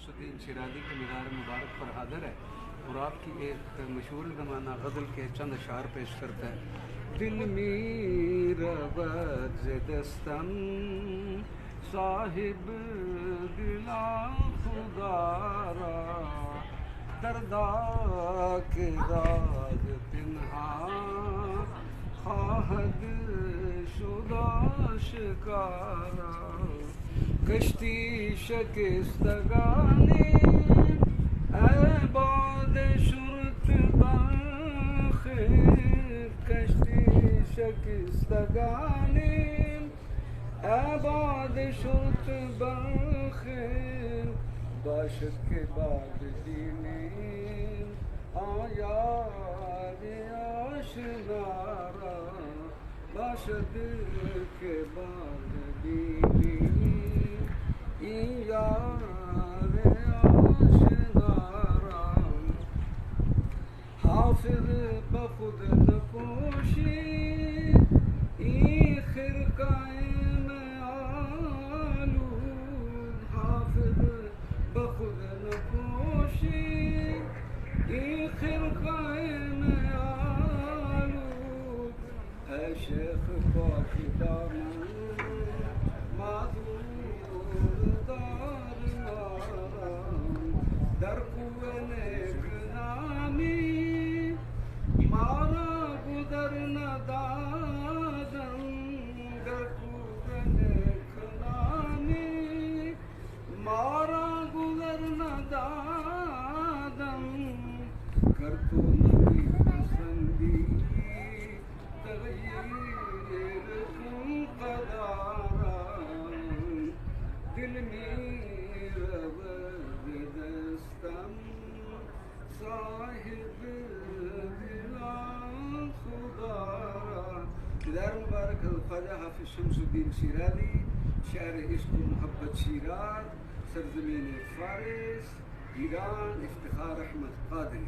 शमसुद्दीन शिराज़ी के मीनार मुबारक पर हाजिर है और आपकी एक मशहूर ज़माना गज़ल के चंद अशार पेश करता है। दिल मीर दस्तम साहिब दिला खुदारा दर्दा के राज पिन्हा खाहद शुदा शिकारा कश्ती शकिस्तगानी बाद शुरत बाखिर कश्ती शकिस्तगानी बाद शुरत बाखिर बाशत के बाद दीने आया आशनारा बाशत के बाद दीने हाफिज बखुद नपोशी खिरकाए में आलूद हाफिज बखुद नपोशी खिरकाए में आलूद है शेख पाक दामन दर कुएने गुनामी मारा गुदर न दादम दर कुएने गुनामी मारा गुदर न दादम कर तो नबी पसंदी तगयीर तुम कदारा दिल मीर साहिब दिला खुदारा। दीदार मुबारक ख्वाजा हाफिज शमसुद्दीन शिराज़ी शहर इश्क व मोहब्बत शिराज सरजमीन फारिस ईरान इफ्तिखार अहमद कादरी।